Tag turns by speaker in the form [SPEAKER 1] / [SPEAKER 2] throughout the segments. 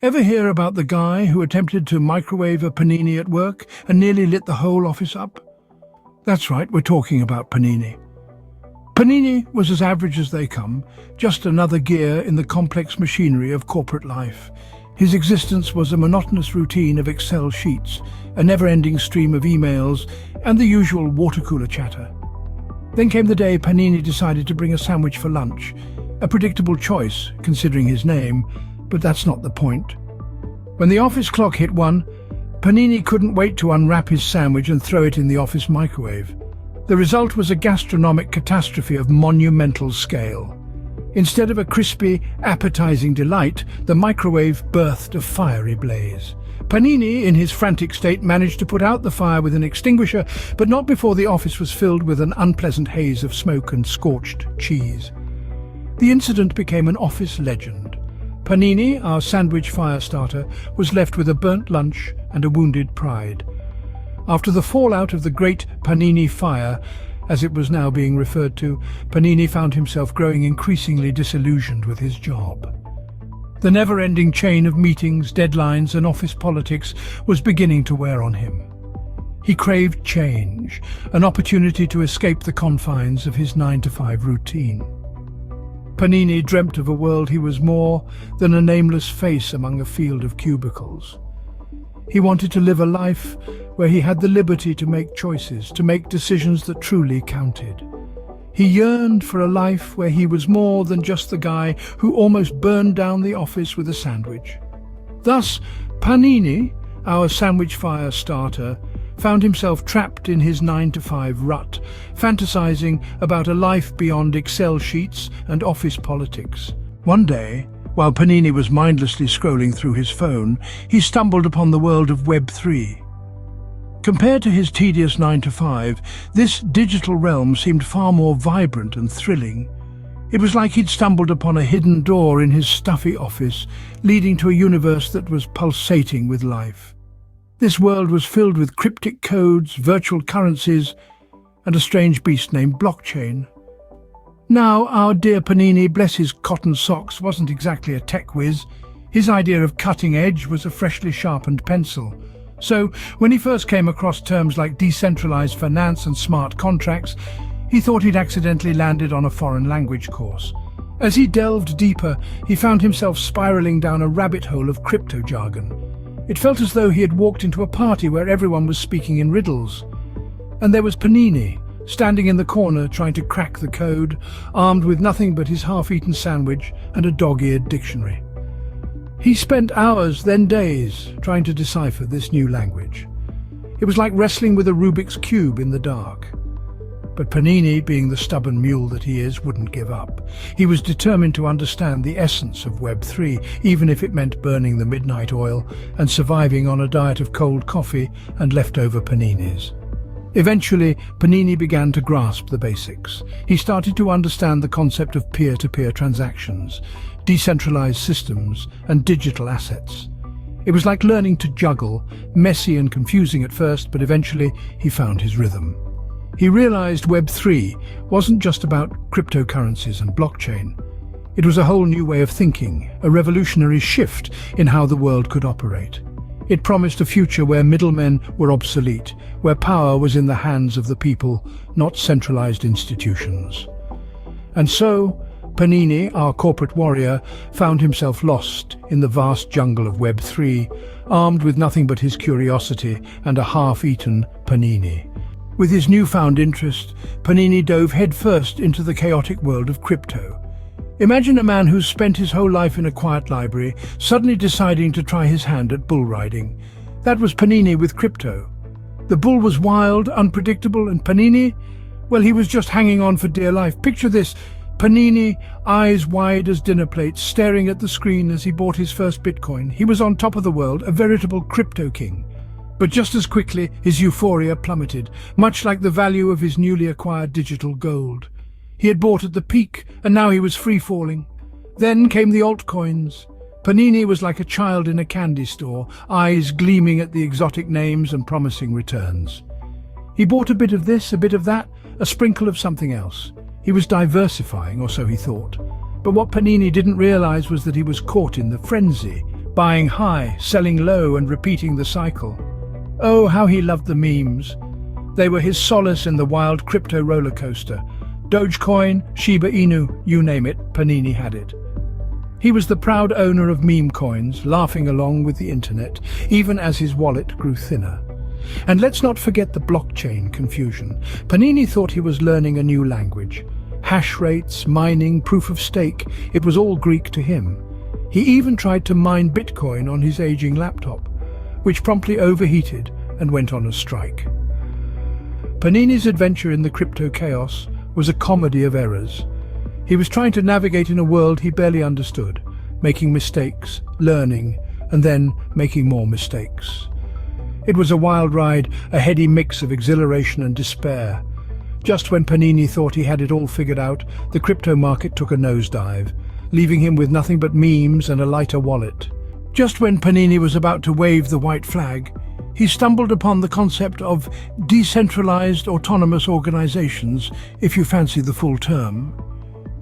[SPEAKER 1] Ever hear about the guy who attempted to microwave a panini at work and nearly lit the whole office up? That's right, we're talking about Panini. Panini was as average as they come, just another gear in the complex machinery of corporate life. His existence was a monotonous routine of Excel sheets, a never-ending stream of emails, and the usual water-cooler chatter. Then came the day Panini decided to bring a sandwich for lunch. A predictable choice, considering his name, but that's not the point. When the office clock hit 1, Panini couldn't wait to unwrap his sandwich and throw it in the office microwave. The result was a gastronomic catastrophe of monumental scale. Instead of a crispy, appetizing delight, the microwave birthed a fiery blaze. Panini, in his frantic state, managed to put out the fire with an extinguisher, but not before the office was filled with an unpleasant haze of smoke and scorched cheese. The incident became an office legend. Panini, our sandwich fire starter, was left with a burnt lunch and a wounded pride. After the fallout of the Great Panini Fire, as it was now being referred to, Panini found himself growing increasingly disillusioned with his job. The never-ending chain of meetings, deadlines, and office politics was beginning to wear on him. He craved change, an opportunity to escape the confines of his 9-to-5 routine. Panini dreamt of a world he was more than a nameless face among a field of cubicles. He wanted to live a life where he had the liberty to make choices, to make decisions that truly counted. He yearned for a life where he was more than just the guy who almost burned down the office with a sandwich. Thus, Panini, our sandwich fire starter, found himself trapped in his 9-to-5 rut, fantasizing about a life beyond Excel sheets and office politics. One day, while Panini was mindlessly scrolling through his phone, he stumbled upon the world of Web3. Compared to his tedious 9-to-5, this digital realm seemed far more vibrant and thrilling. It was like he'd stumbled upon a hidden door in his stuffy office, leading to a universe that was pulsating with life. This world was filled with cryptic codes, virtual currencies, and a strange beast named blockchain. Now, our dear Panini, bless his cotton socks, wasn't exactly a tech whiz. His idea of cutting edge was a freshly sharpened pencil. So, when he first came across terms like decentralized finance and smart contracts, he thought he'd accidentally landed on a foreign language course. As he delved deeper, he found himself spiraling down a rabbit hole of crypto jargon. It felt as though he had walked into a party where everyone was speaking in riddles. And there was Panini, standing in the corner trying to crack the code, armed with nothing but his half-eaten sandwich and a dog-eared dictionary. He spent hours, then days, trying to decipher this new language. It was like wrestling with a Rubik's Cube in the dark. But Panini, being the stubborn mule that he is, wouldn't give up. He was determined to understand the essence of Web3, even if it meant burning the midnight oil and surviving on a diet of cold coffee and leftover paninis. Eventually, Panini began to grasp the basics. He started to understand the concept of peer-to-peer transactions, decentralized systems, and digital assets. It was like learning to juggle, messy and confusing at first, but eventually he found his rhythm. He realized Web3 wasn't just about cryptocurrencies and blockchain. It was a whole new way of thinking, a revolutionary shift in how the world could operate. It promised a future where middlemen were obsolete, where power was in the hands of the people, not centralized institutions. And so, Panini, our corporate warrior, found himself lost in the vast jungle of Web3, armed with nothing but his curiosity and a half-eaten panini. With his newfound interest, Panini dove headfirst into the chaotic world of crypto. Imagine a man who's spent his whole life in a quiet library, suddenly deciding to try his hand at bull riding. That was Panini with crypto. The bull was wild, unpredictable, and Panini, well, he was just hanging on for dear life. Picture this, Panini, eyes wide as dinner plates, staring at the screen as he bought his first Bitcoin. He was on top of the world, a veritable crypto king. But just as quickly, his euphoria plummeted, much like the value of his newly acquired digital gold. He had bought at the peak, and now he was free-falling. Then came the altcoins. Panini was like a child in a candy store, eyes gleaming at the exotic names and promising returns. He bought a bit of this, a bit of that, a sprinkle of something else. He was diversifying, or so he thought. But what Panini didn't realize was that he was caught in the frenzy. buying high, selling low, and repeating the cycle. Oh, how he loved the memes. They were his solace in the wild crypto roller coaster. Dogecoin, Shiba Inu, you name it, Panini had it. He was the proud owner of meme coins, laughing along with the internet, even as his wallet grew thinner. And let's not forget the blockchain confusion. Panini thought he was learning a new language. Hash rates, mining, proof of stake, it was all Greek to him. He even tried to mine Bitcoin on his aging laptop, which promptly overheated and went on a strike. Panini's adventure in the crypto chaos was a comedy of errors. He was trying to navigate in a world he barely understood, making mistakes, learning, and then making more mistakes. It was a wild ride, a heady mix of exhilaration and despair. Just when Panini thought he had it all figured out, the crypto market took a nosedive, leaving him with nothing but memes and a lighter wallet. Just when Panini was about to wave the white flag, he stumbled upon the concept of decentralized autonomous organizations, if you fancy the full term.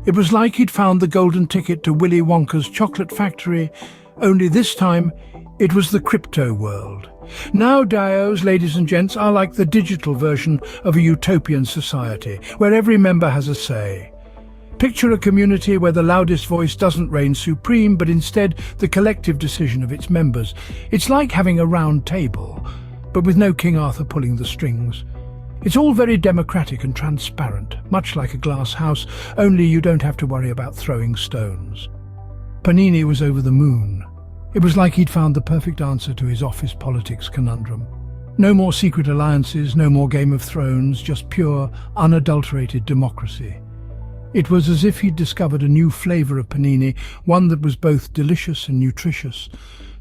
[SPEAKER 1] It was like he'd found the golden ticket to Willy Wonka's chocolate factory, only this time it was the crypto world. Now DAOs, ladies and gents, are like the digital version of a utopian society, where every member has a say. Picture a community where the loudest voice doesn't reign supreme, but instead the collective decision of its members. It's like having a round table, but with no King Arthur pulling the strings. It's all very democratic and transparent, much like a glass house, only you don't have to worry about throwing stones. Panini was over the moon. It was like he'd found the perfect answer to his office politics conundrum. No more secret alliances, no more Game of Thrones, just pure, unadulterated democracy. It was as if he'd discovered a new flavor of Panini, one that was both delicious and nutritious.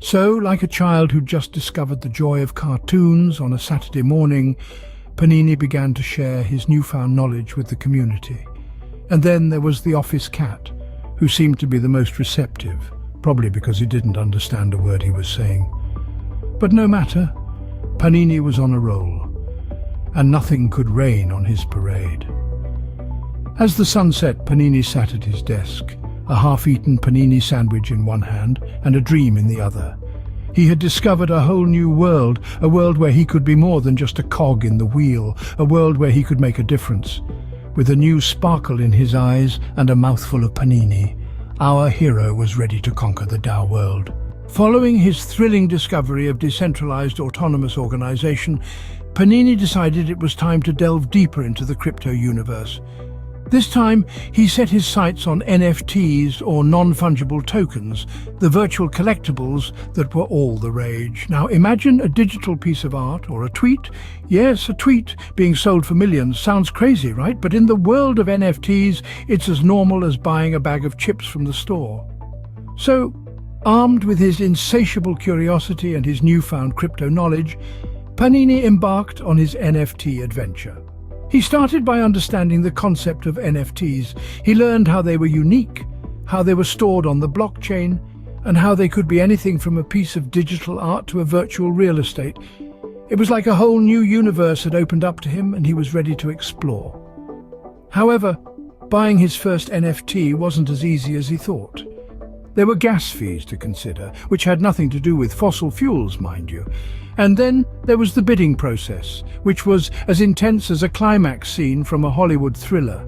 [SPEAKER 1] So, like a child who'd just discovered the joy of cartoons on a Saturday morning, Panini began to share his newfound knowledge with the community. And then there was the office cat, who seemed to be the most receptive, probably because he didn't understand a word he was saying. But no matter, Panini was on a roll, and nothing could rain on his parade. As the sun set, Panini sat at his desk, a half-eaten panini sandwich in one hand and a dream in the other. He had discovered a whole new world, a world where he could be more than just a cog in the wheel, a world where he could make a difference. With a new sparkle in his eyes and a mouthful of panini, our hero was ready to conquer the DAO world. Following his thrilling discovery of decentralized autonomous organization, Panini decided it was time to delve deeper into the crypto universe. This time, he set his sights on NFTs, or non-fungible tokens, the virtual collectibles that were all the rage. Now imagine a digital piece of art, or a tweet. Yes, a tweet being sold for millions. Sounds crazy, right? But in the world of NFTs, it's as normal as buying a bag of chips from the store. So, armed with his insatiable curiosity and his newfound crypto knowledge, Panini embarked on his NFT adventure. He started by understanding the concept of NFTs. He learned how they were unique, how they were stored on the blockchain, and how they could be anything from a piece of digital art to a virtual real estate. It was like a whole new universe had opened up to him, and he was ready to explore. However, buying his first NFT wasn't as easy as he thought. There were gas fees to consider, which had nothing to do with fossil fuels, mind you. And then there was the bidding process, which was as intense as a climax scene from a Hollywood thriller.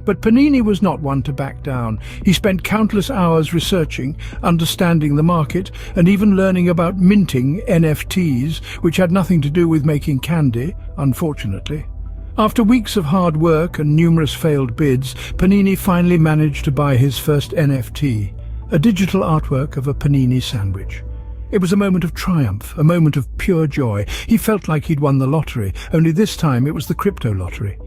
[SPEAKER 1] But Panini was not one to back down. He spent countless hours researching, understanding the market, and even learning about minting NFTs, which had nothing to do with making candy, unfortunately. After weeks of hard work and numerous failed bids, Panini finally managed to buy his first NFT, a digital artwork of a panini sandwich. It was a moment of triumph, a moment of pure joy. He felt like he'd won the lottery, only this time it was the crypto lottery.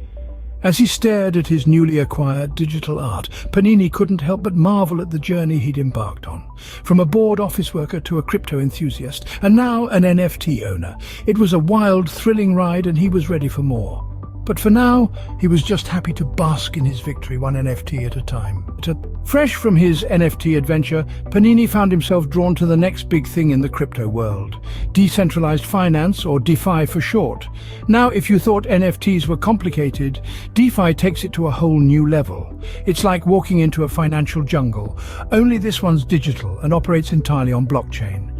[SPEAKER 1] As he stared at his newly acquired digital art, Panini couldn't help but marvel at the journey he'd embarked on. From a bored office worker to a crypto enthusiast, and now an NFT owner. It was a wild, thrilling ride, and he was ready for more. But for now, he was just happy to bask in his victory, one NFT at a time. Fresh from his NFT adventure, Panini found himself drawn to the next big thing in the crypto world: decentralized finance, or DeFi for short. Now, if you thought NFTs were complicated, DeFi takes it to a whole new level. It's like walking into a financial jungle, only this one's digital and operates entirely on blockchain.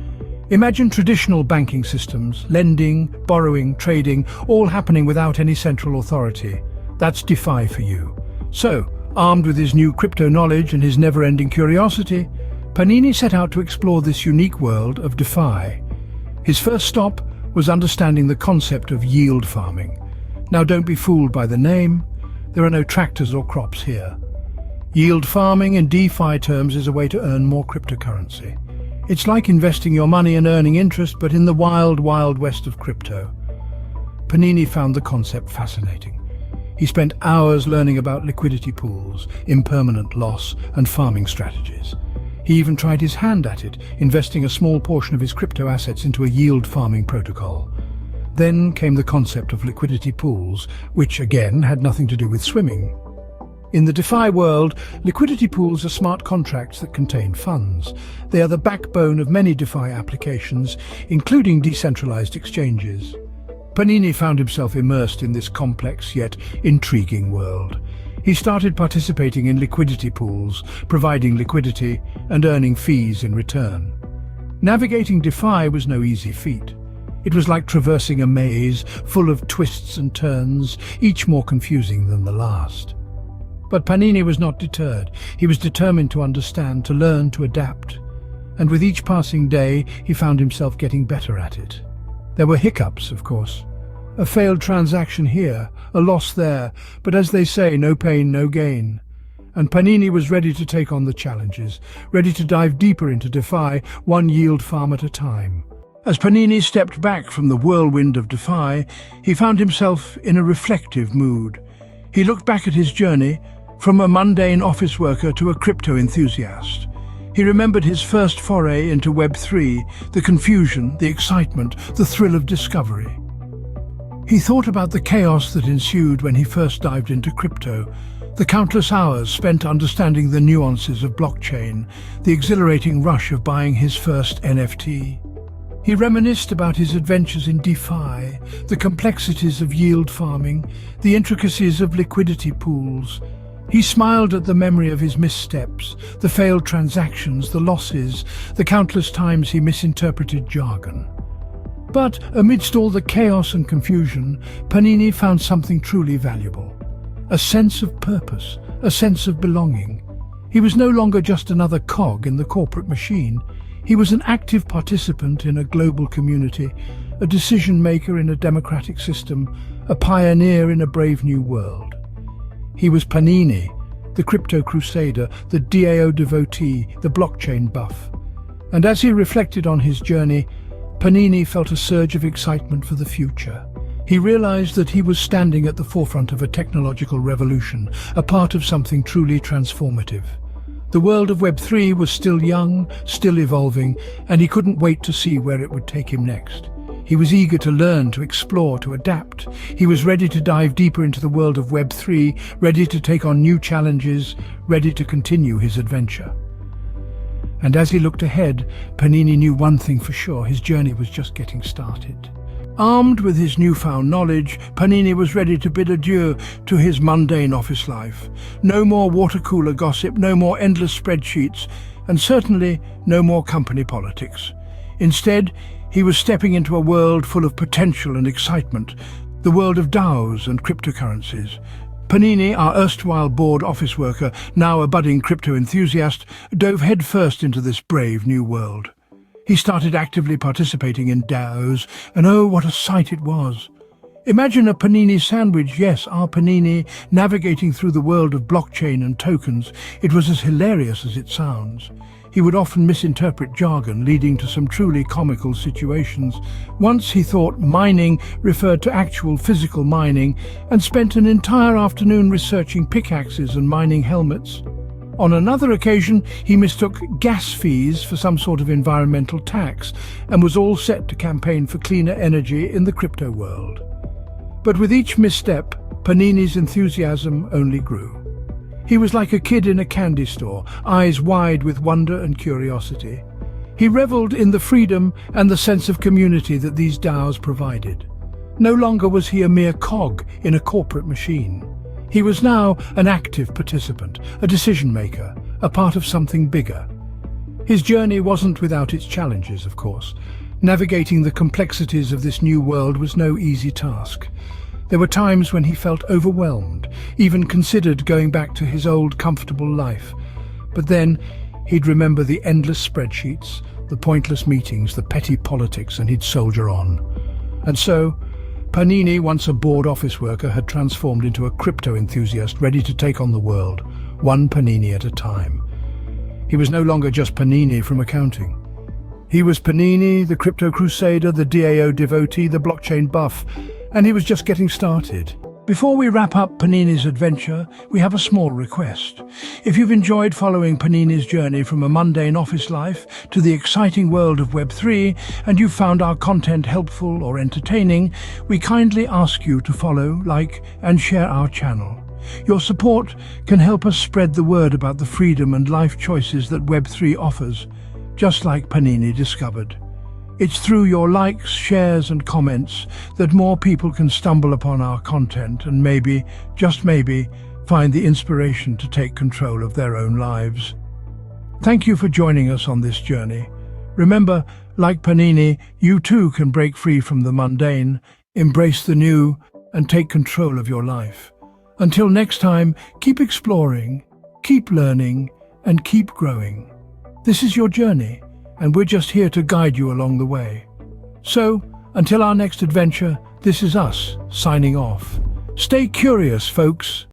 [SPEAKER 1] Imagine traditional banking systems, lending, borrowing, trading, all happening without any central authority. That's DeFi for you. So, armed with his new crypto knowledge and his never-ending curiosity, Panini set out to explore this unique world of DeFi. His first stop was understanding the concept of yield farming. Now, don't be fooled by the name. There are no tractors or crops here. Yield farming in DeFi terms is a way to earn more cryptocurrency. It's like investing your money and earning interest, but in the wild, wild west of crypto. Panini found the concept fascinating. He spent hours learning about liquidity pools, impermanent loss, and farming strategies. He even tried his hand at it, investing a small portion of his crypto assets into a yield farming protocol. Then came the concept of liquidity pools, which again had nothing to do with swimming. In the DeFi world, liquidity pools are smart contracts that contain funds. They are the backbone of many DeFi applications, including decentralized exchanges. Panini found himself immersed in this complex yet intriguing world. He started participating in liquidity pools, providing liquidity and earning fees in return. Navigating DeFi was no easy feat. It was like traversing a maze full of twists and turns, each more confusing than the last. But Panini was not deterred. He was determined to understand, to learn, to adapt. And with each passing day, he found himself getting better at it. There were hiccups, of course. A failed transaction here, a loss there, but as they say, no pain, no gain. And Panini was ready to take on the challenges, ready to dive deeper into DeFi, one yield farm at a time. As Panini stepped back from the whirlwind of DeFi, he found himself in a reflective mood. He looked back at his journey, from a mundane office worker to a crypto enthusiast. He remembered his first foray into Web3, the confusion, the excitement, the thrill of discovery. He thought about the chaos that ensued when he first dived into crypto, the countless hours spent understanding the nuances of blockchain, the exhilarating rush of buying his first NFT. He reminisced about his adventures in DeFi, the complexities of yield farming, the intricacies of liquidity pools. He smiled at the memory of his missteps, the failed transactions, the losses, the countless times he misinterpreted jargon. But amidst all the chaos and confusion, Panini found something truly valuable. A sense of purpose, a sense of belonging. He was no longer just another cog in the corporate machine. He was an active participant in a global community, a decision maker in a democratic system, a pioneer in a brave new world. He was Panini, the crypto crusader, the DAO devotee, the blockchain buff. And as he reflected on his journey, Panini felt a surge of excitement for the future. He realized that he was standing at the forefront of a technological revolution, a part of something truly transformative. The world of Web3 was still young, still evolving, and he couldn't wait to see where it would take him next. He was eager to learn, to explore, to adapt. He was ready to dive deeper into the world of Web3, ready to take on new challenges, ready to continue his adventure. And as he looked ahead, Panini knew one thing for sure: his journey was just getting started. Armed with his newfound knowledge, Panini was ready to bid adieu to his mundane office life. No more water cooler gossip, no more endless spreadsheets, and certainly no more company politics. Instead, he was stepping into a world full of potential and excitement, the world of DAOs and cryptocurrencies. Panini, our erstwhile bored office worker, now a budding crypto enthusiast, dove headfirst into this brave new world. He started actively participating in DAOs, and oh, what a sight it was. Imagine a Panini sandwich, yes, our Panini, navigating through the world of blockchain and tokens. It was as hilarious as it sounds. He would often misinterpret jargon, leading to some truly comical situations. Once he thought mining referred to actual physical mining, and spent an entire afternoon researching pickaxes and mining helmets. On another occasion, he mistook gas fees for some sort of environmental tax, and was all set to campaign for cleaner energy in the crypto world. But with each misstep, Panini's enthusiasm only grew. He was like a kid in a candy store, eyes wide with wonder and curiosity. He reveled in the freedom and the sense of community that these DAOs provided. No longer was he a mere cog in a corporate machine. He was now an active participant, a decision-maker, a part of something bigger. His journey wasn't without its challenges, of course. Navigating the complexities of this new world was no easy task. There were times when he felt overwhelmed, even considered going back to his old comfortable life. But then he'd remember the endless spreadsheets, the pointless meetings, the petty politics, and he'd soldier on. And so, Panini, once a bored office worker, had transformed into a crypto enthusiast ready to take on the world, one Panini at a time. He was no longer just Panini from accounting. He was Panini, the crypto crusader, the DAO devotee, the blockchain buff, and he was just getting started. Before we wrap up Panini's adventure, we have a small request. If you've enjoyed following Panini's journey from a mundane office life to the exciting world of Web3, and you've found our content helpful or entertaining, we kindly ask you to follow, like, and share our channel. Your support can help us spread the word about the freedom and life choices that Web3 offers, just like Panini discovered. It's through your likes, shares, and comments that more people can stumble upon our content and maybe, just maybe, find the inspiration to take control of their own lives. Thank you for joining us on this journey. Remember, like Panini, you too can break free from the mundane, embrace the new, and take control of your life. Until next time, keep exploring, keep learning, and keep growing. This is your journey, and we're just here to guide you along the way. So, until our next adventure, this is us, signing off. Stay curious, folks.